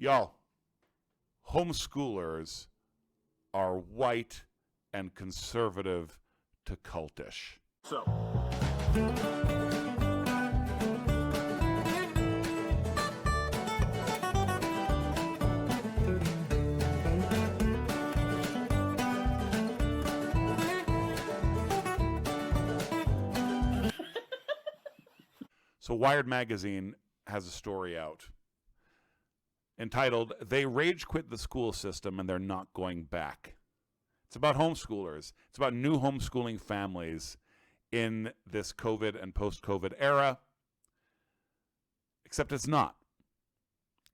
Y'all, homeschoolers are white and conservative to cultish. So Wired Magazine has a story out entitled, "They Rage Quit the School System and They're Not Going Back." It's about homeschoolers. It's about new homeschooling families in this COVID and post-COVID era, except it's not.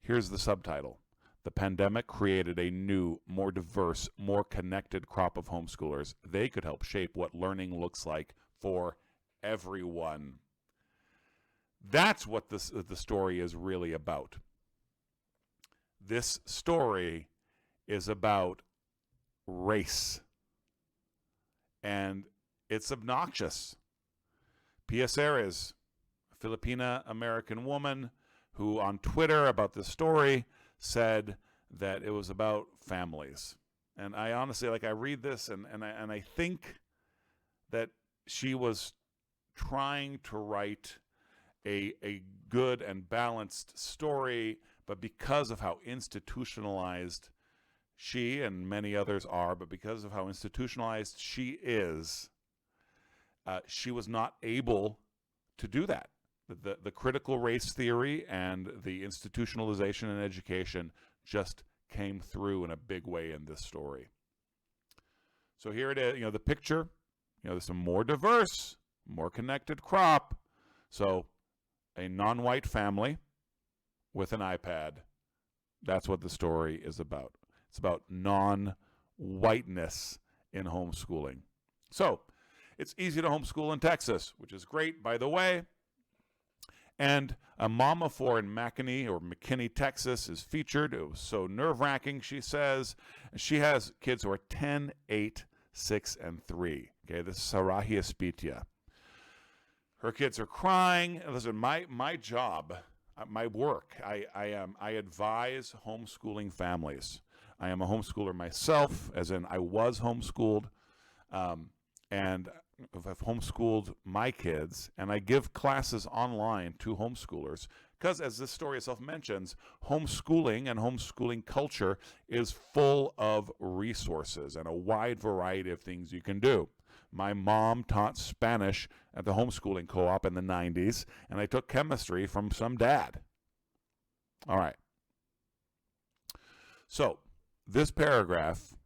Here's the subtitle. The pandemic created a new, more diverse, more connected crop of homeschoolers. They could help shape what learning looks like for everyone. That's what the story is really about. This story is about race, and it's obnoxious. Pia Seres, a Filipina-American woman who on Twitter about this story said that it was about families. And I honestly, I read this and I think that she was trying to write a good and balanced story, but because of how institutionalized she and many others are, but because of how institutionalized she is, she was not able to do that. The critical race theory and the institutionalization in education just came through in a big way in this story. So here it is, the picture, there's a more diverse, more connected crop. So a non-white family with an iPad. That's what the story is about. It's about non-whiteness in homeschooling. So it's easy to homeschool in Texas, which is great, by the way. And a mom of four in McKinney, Texas is featured. It was so nerve-wracking, she says. She has kids who are 10, 8, 6, and 3. Okay, this is Sarahi Espitia. Her kids are crying. Listen, my job, my work, I advise homeschooling families. I am a homeschooler myself, as in I was homeschooled, and I've homeschooled my kids, and I give classes online to homeschoolers because, as this story itself mentions, homeschooling and homeschooling culture is full of resources and a wide variety of things you can do. My mom taught Spanish at the homeschooling co-op in the 90s, and I took chemistry from some dad. All right. So this paragraph,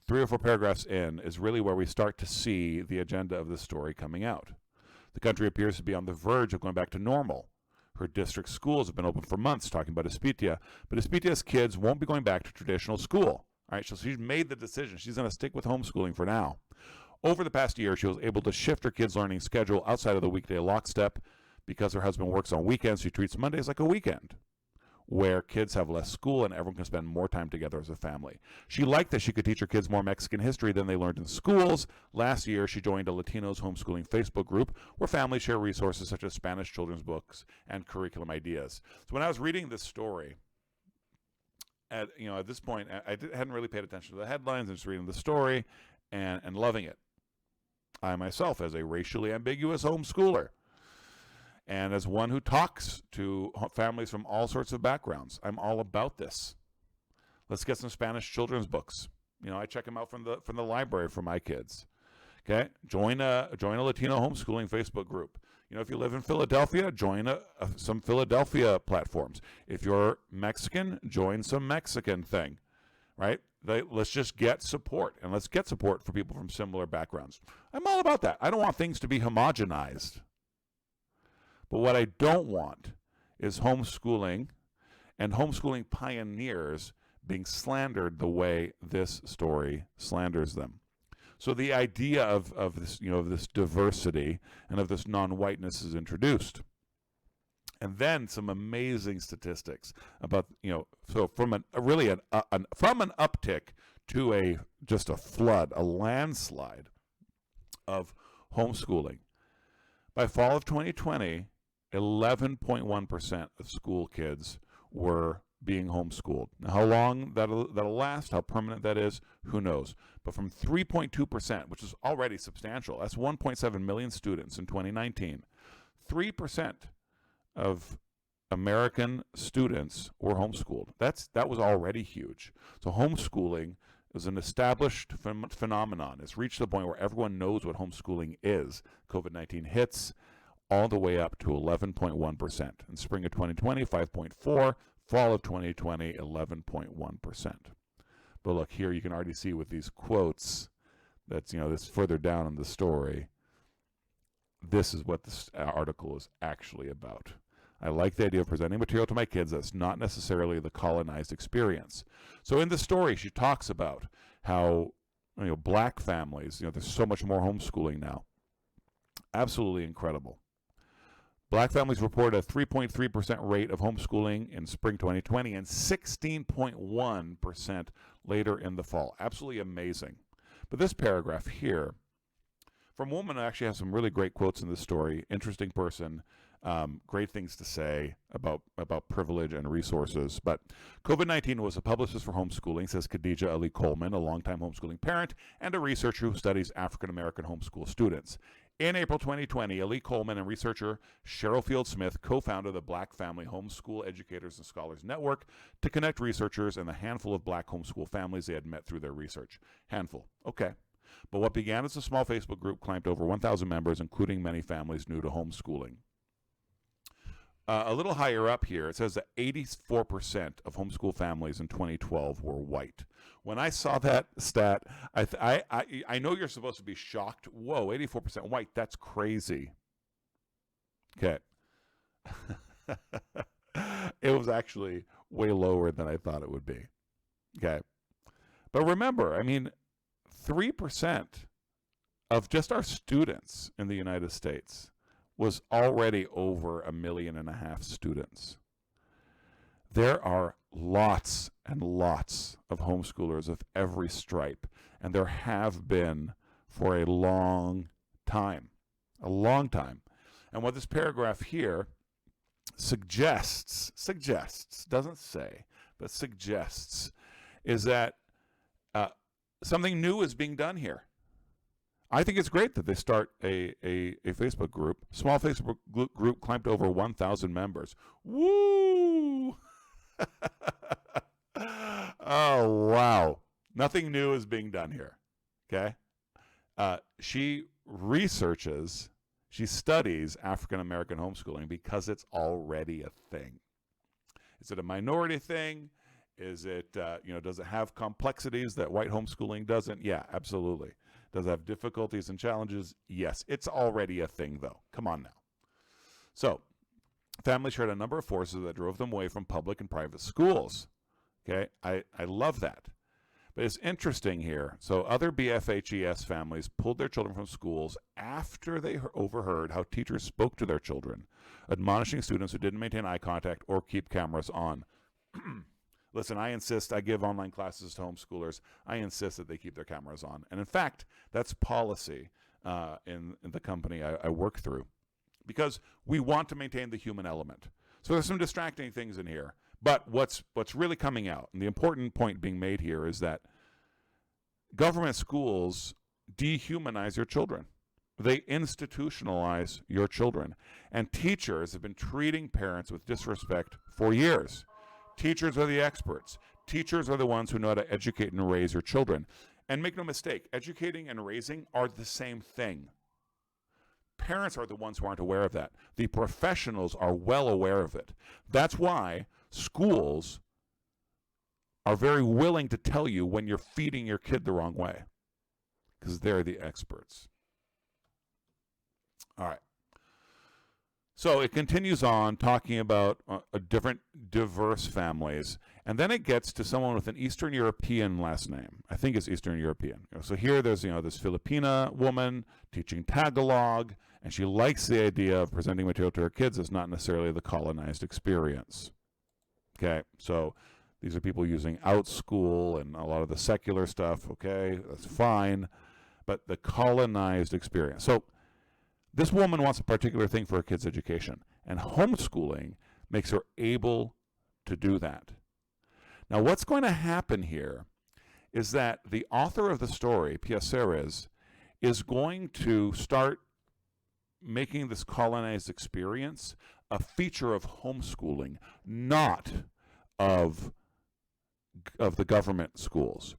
3 or 4 paragraphs in, is really where we start to see the agenda of this story coming out. The country appears to be on the verge of going back to normal. Her district schools have been open for months, talking about Espitia, but Espitia's kids won't be going back to traditional school. All right, so she's made the decision. She's going to stick with homeschooling for now. Over the past year, she was able to shift her kids' learning schedule outside of the weekday lockstep. Because her husband works on weekends, she treats Mondays like a weekend, where kids have less school and everyone can spend more time together as a family. She liked that she could teach her kids more Mexican history than they learned in schools. Last year, she joined a Latinos homeschooling Facebook group where families share resources such as Spanish children's books and curriculum ideas. So when I was reading this story, at this point, I hadn't really paid attention to the headlines and just reading the story and loving it. I myself, as a racially ambiguous homeschooler, and as one who talks to families from all sorts of backgrounds, I'm all about this. Let's get some Spanish children's books. I check them out from the library for my kids. Okay, join a Latino homeschooling Facebook group. If you live in Philadelphia, join some Philadelphia platforms. If you're Mexican, join some Mexican thing, right? Let's just get support, and let's get support for people from similar backgrounds. I'm all about that. I don't want things to be homogenized. But what I don't want is homeschooling and homeschooling pioneers being slandered the way this story slanders them. So the idea of this, of this diversity and of this non-whiteness is introduced. And then some amazing statistics about, so from an uptick to just a flood, a landslide of homeschooling. By fall of 2020, 11.1% of school kids were being homeschooled. Now, how long that'll last, how permanent that is, who knows. But from 3.2%, which is already substantial, that's 1.7 million students in 2019, 3% of American students were homeschooled. That was already huge. So homeschooling is an established phenomenon. It's reached the point where everyone knows what homeschooling is. COVID-19 hits all the way up to 11.1%. In spring of 2020, 5.4%. Fall of 2020, 11.1%. But look, here you can already see with these quotes that's, this further down in the story, this is what this article is actually about. I like the idea of presenting material to my kids that's not necessarily the colonized experience. So in the story, she talks about how, black families, there's so much more homeschooling now. Absolutely incredible. Black families reported a 3.3% rate of homeschooling in spring 2020 and 16.1% later in the fall. Absolutely amazing. But this paragraph here, from a woman who actually has some really great quotes in this story, interesting person, great things to say about privilege and resources. But COVID-19 was a publicist for homeschooling, says Khadija Ali Coleman, a longtime homeschooling parent and a researcher who studies African-American homeschool students. In April 2020, Ali Coleman and researcher Cheryl Field Smith co-founded the Black Family Homeschool Educators and Scholars Network to connect researchers and the handful of black homeschool families they had met through their research. Handful. Okay. But what began as a small Facebook group climbed over 1,000 members, including many families new to homeschooling. A little higher up here, it says that 84% of homeschool families in 2012 were white. When I saw that stat, I know you're supposed to be shocked. Whoa, 84% white, that's crazy. Okay. It was actually way lower than I thought it would be. Okay. But remember, 3% of just our students in the United States was already over 1.5 million students. There are lots and lots of homeschoolers of every stripe, and there have been for a long time. And what this paragraph here suggests, doesn't say, but suggests, is that something new is being done here. I think it's great that they start a Facebook group. Small Facebook group climbed over 1,000 members. Woo! Oh, wow. Nothing new is being done here. Okay? She studies African-American homeschooling because it's already a thing. Is it a minority thing? Is it, does it have complexities that white homeschooling doesn't? Yeah, absolutely. Does it have difficulties and challenges? Yes. It's already a thing, though. Come on now. So, families shared a number of forces that drove them away from public and private schools. Okay? I love that. But it's interesting here. So, other BFHES families pulled their children from schools after they overheard how teachers spoke to their children, admonishing students who didn't maintain eye contact or keep cameras on. Listen, I insist, I give online classes to homeschoolers. I insist that they keep their cameras on. And in fact, that's policy in the company I work through, because we want to maintain the human element. So there's some distracting things in here. But what's really coming out, and the important point being made here, is that government schools dehumanize your children. They institutionalize your children. And teachers have been treating parents with disrespect for years. Teachers are the experts. Teachers are the ones who know how to educate and raise your children. And make no mistake, educating and raising are the same thing. Parents are the ones who aren't aware of that. The professionals are well aware of it. That's why schools are very willing to tell you when you're feeding your kid the wrong way, because they're the experts. All right. So it continues on talking about different diverse families, and then it gets to someone with an Eastern European last name. I think it's Eastern European. So here there's this Filipina woman teaching Tagalog, and she likes the idea of presenting material to her kids as not necessarily the colonized experience. Okay, so these are people using OutSchool and a lot of the secular stuff. Okay, that's fine, but the colonized experience. So this woman wants a particular thing for her kids' education, and homeschooling makes her able to do that. Now, what's going to happen here is that the author of the story, Pia Ceres, is going to start making this colonized experience a feature of homeschooling, not of the government schools,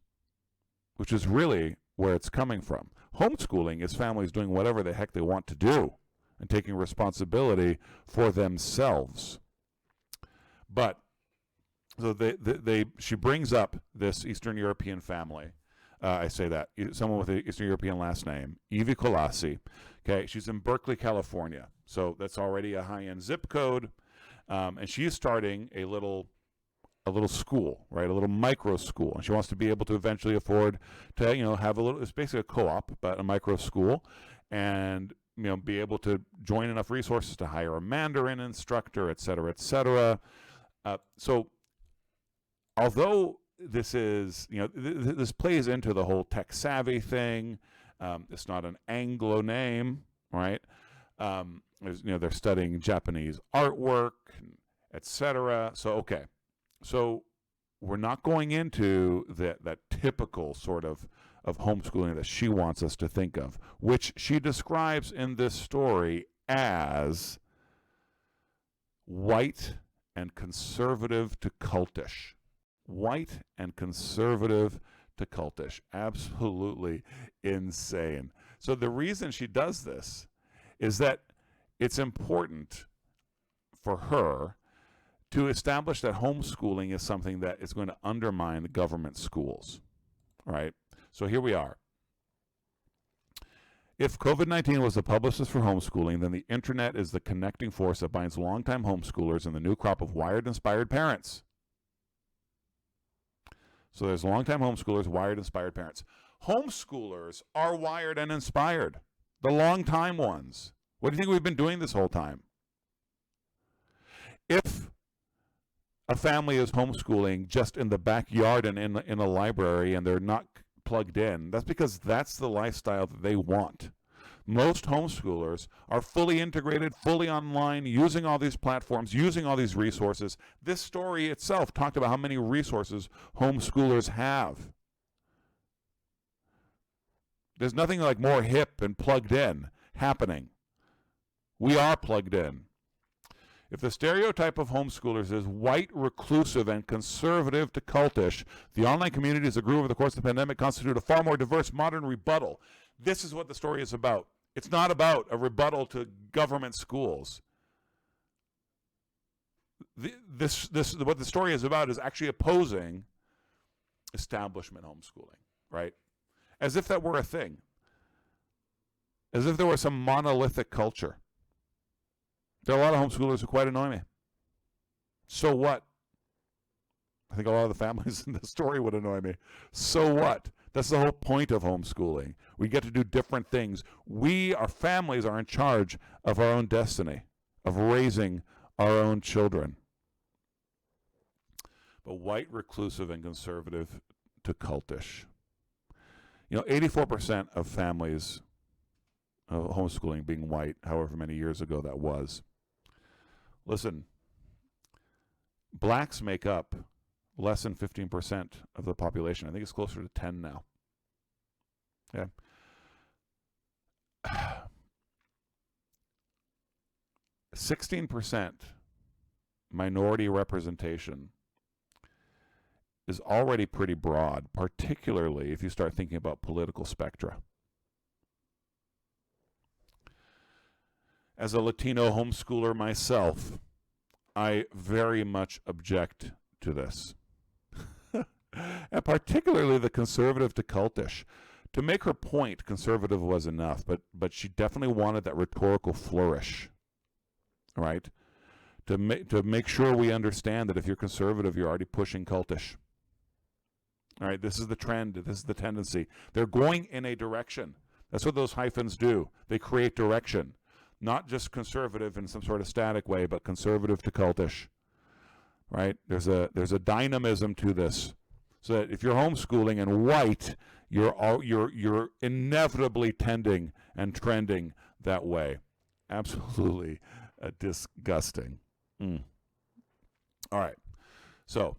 which is really where it's coming from. Homeschooling is families doing whatever the heck they want to do and taking responsibility for themselves. But so she brings up this Eastern European family. I say that someone with an Eastern European last name, Evie Colasi. Okay, she's in Berkeley, California, so that's already a high-end zip code, and she is starting a little school, right? A little micro school, and she wants to be able to eventually afford to, have a little. It's basically a co-op, but a micro school, and be able to join enough resources to hire a Mandarin instructor, et cetera, et cetera. So, although this is, this plays into the whole tech savvy thing. It's not an Anglo name, right? They're studying Japanese artwork, et cetera. So, okay. So we're not going into that typical sort of homeschooling that she wants us to think of, which she describes in this story as white and conservative to cultish. White and conservative to cultish. Absolutely insane. So the reason she does this is that it's important for her to establish that homeschooling is something that is going to undermine the government schools, right? So here we are. If COVID-19 was the publicist for homeschooling, then the internet is the connecting force that binds longtime homeschoolers and the new crop of wired-inspired parents. So there's longtime homeschoolers, wired-inspired parents. Homeschoolers are wired and inspired, the longtime ones. What do you think we've been doing this whole time? If a family is homeschooling just in the backyard and in a library and they're not plugged in, that's because that's the lifestyle that they want. Most homeschoolers are fully integrated, fully online, using all these platforms, using all these resources. This story itself talked about how many resources homeschoolers have. There's nothing like more hip and plugged in happening. We are plugged in. If the stereotype of homeschoolers is white, reclusive, and conservative to cultish, the online communities that grew over the course of the pandemic constitute a far more diverse modern rebuttal. This is what the story is about. It's not about a rebuttal to government schools. What the story is about is actually opposing establishment homeschooling, right? As if that were a thing. As if there were some monolithic culture. There are a lot of homeschoolers who quite annoy me. So what? I think a lot of the families in the story would annoy me. So what? That's the whole point of homeschooling. We get to do different things. We, our families, are in charge of our own destiny, of raising our own children. But white, reclusive, and conservative to cultish. 84% of families of homeschooling being white, however many years ago that was. Listen, blacks make up less than 15% of the population. I think it's closer to 10 now. Okay. 16% minority representation is already pretty broad, particularly if you start thinking about political spectra. As a Latino homeschooler myself, I very much object to this. And particularly the conservative to cultish. To make her point, conservative was enough, but she definitely wanted that rhetorical flourish, right? To make sure we understand that if you're conservative, you're already pushing cultish. All right, this is the trend, this is the tendency. They're going in a direction. That's what those hyphens do. They create direction. Not just conservative in some sort of static way, but conservative to cultish, right? There's a dynamism to this, so that if you're homeschooling and white, you're inevitably tending and trending that way. Absolutely disgusting. All right, so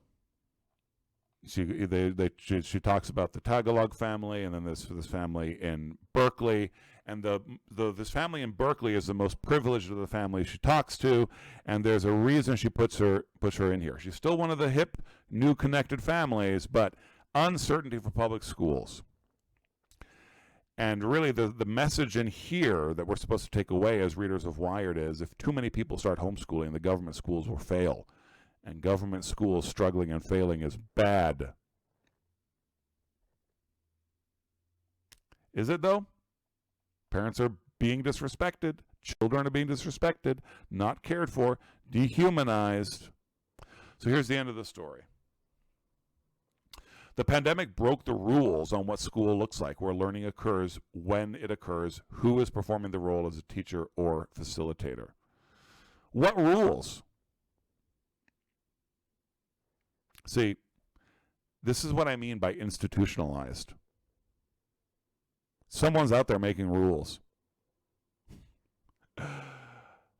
she talks about the Tagalog family, and then this family in Berkeley, and this family in Berkeley is the most privileged of the families she talks to, and there's a reason she puts her in here. She's still one of the hip, new, connected families, but uncertainty for public schools. And really, the message in here that we're supposed to take away as readers of Wired is, if too many people start homeschooling, the government schools will fail. And government schools struggling and failing is bad. Is it, though? Parents are being disrespected. Children are being disrespected, not cared for, dehumanized. So here's the end of the story. The pandemic broke the rules on what school looks like, where learning occurs, when it occurs, who is performing the role as a teacher or facilitator. What rules? See, this is what I mean by institutionalized. Someone's out there making rules.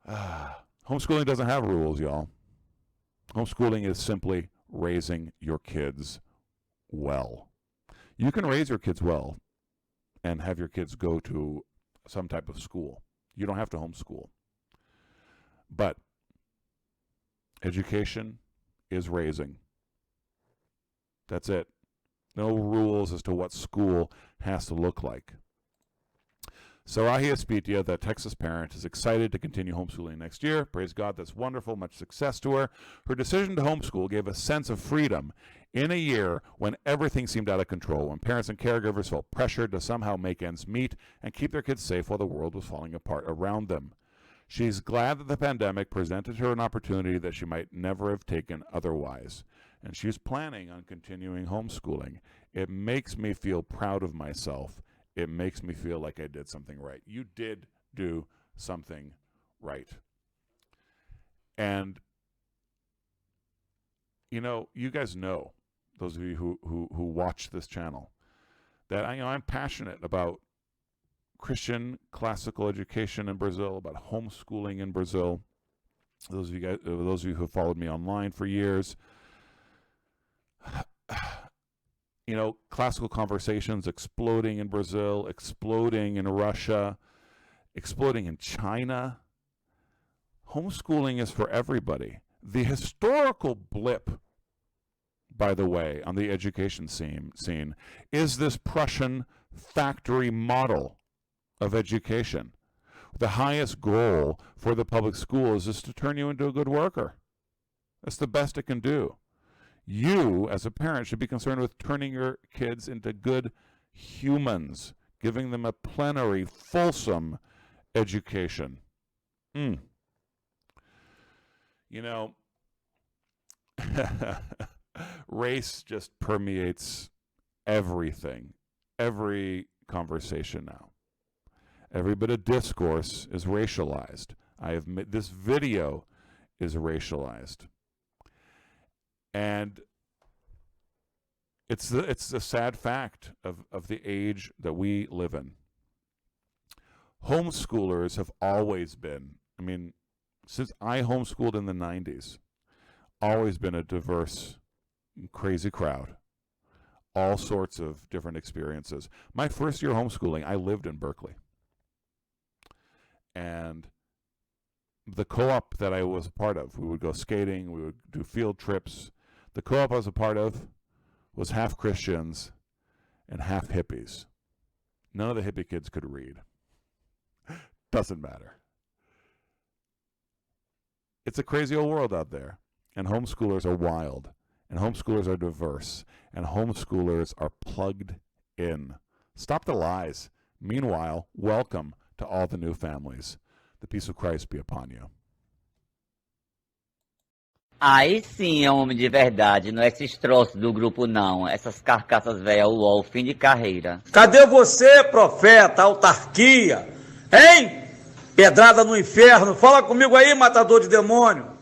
Homeschooling doesn't have rules, y'all. Homeschooling is simply raising your kids well. You can raise your kids well and have your kids go to some type of school. You don't have to homeschool. But education is raising. That's it. No rules as to what school has to look like. Sarahia Spitia, the Texas parent, is excited to continue homeschooling next year. Praise God, that's wonderful. Much success to her. Her decision to homeschool gave a sense of freedom in a year when everything seemed out of control, when parents and caregivers felt pressured to somehow make ends meet and keep their kids safe while the world was falling apart around them. She's glad that the pandemic presented her an opportunity that she might never have taken otherwise. And she's planning on continuing homeschooling. It makes me feel proud of myself. It makes me feel like I did something right. You did do something right. And, you know, you guys know, those of you who watch this channel, that I'm passionate about Christian classical education in Brazil, about homeschooling in Brazil. Those of you who have followed me online for years, you know, classical conversations exploding in Brazil, exploding in Russia, exploding in China. Homeschooling is for everybody. The historical blip, by the way, on the education scene is this Prussian factory model of education. The highest goal for the public schools is to turn you into a good worker. That's the best it can do. You, as a parent, should be concerned with turning your kids into good humans, giving them a plenary, fulsome education. You know, race just permeates everything, every conversation now. Every bit of discourse is racialized. This video is racialized. And it's a sad fact of the age that we live in. Homeschoolers have always been, I mean, since I homeschooled in the 90s, always been a diverse, crazy crowd. All sorts of different experiences. My first year homeschooling, I lived in Berkeley. And the co-op that I was a part of, we would go skating, we would do field trips. The co-op I was a part of was half Christians and half hippies. None of the hippie kids could read. Doesn't matter. It's a crazy old world out there. And homeschoolers are wild. And homeschoolers are diverse. And homeschoolers are plugged in. Stop the lies. Meanwhile, welcome to all the new families. The peace of Christ be upon you. Aí sim é um homem de verdade, não é esses troços do grupo não, essas carcaças velhas, uol, fim de carreira. Cadê você, profeta, autarquia? Hein? Pedrada no inferno, fala comigo aí, matador de demônio.